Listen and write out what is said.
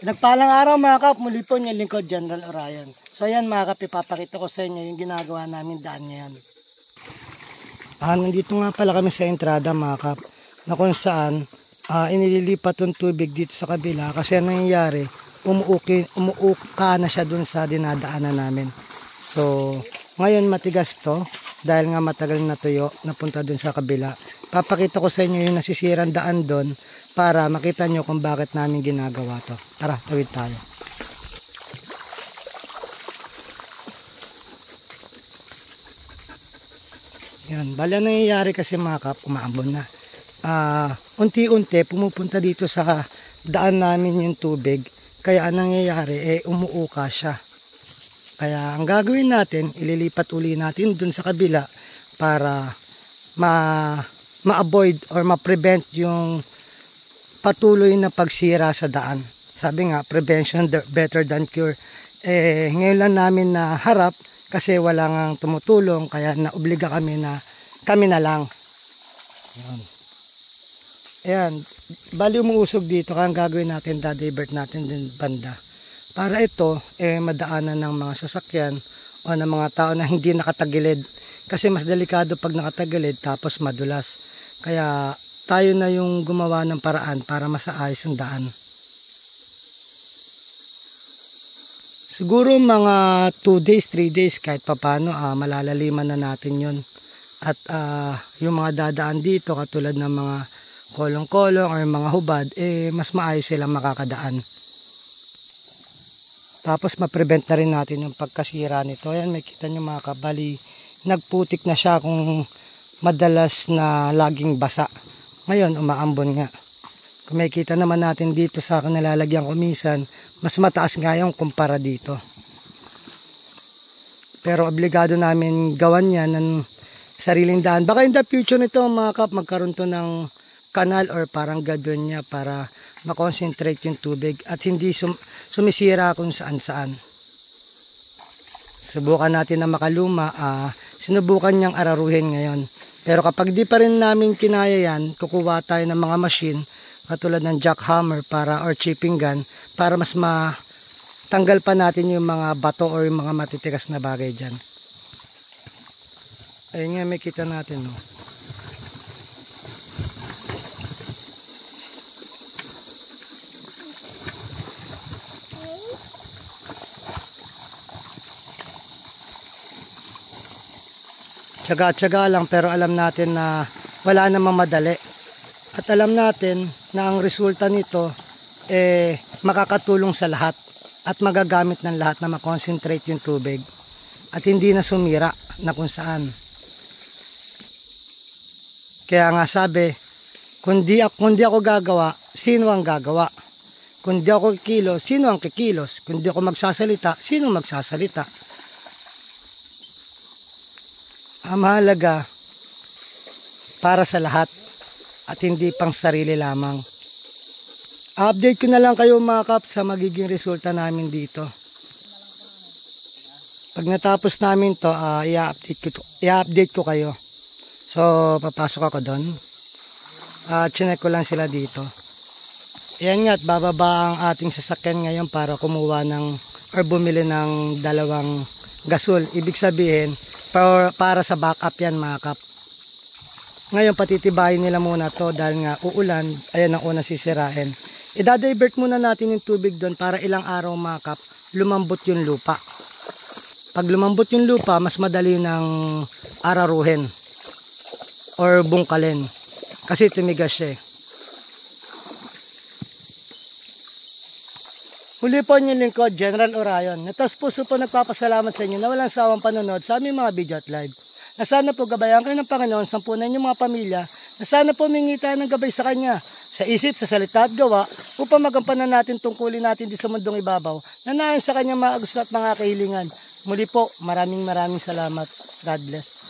Nagpalang araw mga kap, muli po yung lingkod General Orion. So ayan mga kap, ipapakita ko sa inyo yung ginagawa namin daan ngayon. Nandito nga pala kami sa entrada mga kap, na kung saan inililipat yung tubig dito sa kabila kasi ang nangyayari, umuuka na siya dun sa dinadaanan namin. So ngayon matigas to, dahil nga matagal na tuyo, napunta dun sa kabila. Papakita ko sa inyo yung nasisirang daan dun, para makita nyo kung bakit namin ginagawa to. Tara, tawid tayo. Yan, bali ang nangyayari kasi mga kap, umaambon na. Unti-unti pumupunta dito sa daan namin yung tubig. Kaya ang nangyayari, umuuka siya. Kaya ang gagawin natin, ililipat uli natin dun sa kabila para ma-avoid or ma-prevent yung patuloy na pagsira sa daan. Sabi nga, prevention better than cure. Ngayon lang namin na harap kasi wala nang tumutulong kaya naobliga kami na kami na lang. Ayan, bali umuusog dito kaya ang gagawin natin, dadivert natin din banda. Para ito, madaanan ng mga sasakyan o ng mga tao na hindi nakatagilid. Kasi mas delikado pag nakatagilid tapos madulas. Kaya tayo na yung gumawa ng paraan para masaayos yung daan. Siguro mga 2 days, 3 days kahit papano malalaliman na natin yun. At yung mga dadaan dito katulad ng mga kolong-kolong or mga hubad, mas maayos silang makakadaan. Tapos ma-prevent na rin natin yung pagkasira nito. Ayan, may kita nyo mga kabali, nagputik na siya kung madalas na laging basa. Ngayon, umaambon nga. Kung makikita naman natin dito sa nilalagyan ko minsan, mas mataas nga yung kumpara dito. Pero obligado namin gawan yan ng sariling daan. Baka in the future nito mga kap, magkaroon to ng kanal or parang gabyon niya para makonsentrate yung tubig at hindi sumisira kung saan-saan. Subukan natin na makaluma, sinubukan niyang araruhin ngayon. Pero kapag di pa rin namin kinaya yan, kukuha tayo ng mga machine katulad ng jackhammer or chipping gun para mas matanggal pa natin yung mga bato or yung mga matitigas na bagay dyan. Ayun nga, may kita natin. No? Tsaga-tsaga lang pero alam natin na wala namang madali. At alam natin na ang resulta nito makakatulong sa lahat at magagamit ng lahat na makonsentrate yung tubig at hindi na sumira na kung saan. Kaya nga sabi, kung di ako gagawa, sino ang gagawa? Kung di ako kikilos, sino ang kikilos? Kung di ako magsasalita, sino magsasalita? Ang mahalaga para sa lahat at hindi pang sarili lamang. Update ko na lang kayo mga kap sa magiging resulta namin dito. Pag natapos namin to, i-update ko kayo. So papasok ako doon. Chinek ko lang sila dito. Ayan nga at bababa ang ating sasakyan ngayon para kumuha or bumili ng 2 gasol. Ibig sabihin, para sa backup yan mga kap. Ngayon patitibayin nila muna to dahil nga uulan, ayan ang unang sisirain. Idadivert muna natin yung tubig doon para ilang araw mga kap, lumambot yung lupa. Pag lumambot yung lupa, mas madali ng araruhin or bungkalin kasi tumigas siya. Huli po yung lingkod, General Orion. Natas puso po nagpapasalamat sa inyo na walang sawang panonood sa aming mga video at live. Na sana po gabayan kayo ng Panginoon, sampunan yung mga pamilya, na sana po mingi tayo ng gabay sa Kanya, sa isip, sa salita at gawa, upang magampanan natin tungkulin natin di sa mundong ibabaw, na naayon sa Kanya mga gusto at mga kahilingan. Muli po, maraming salamat. God bless.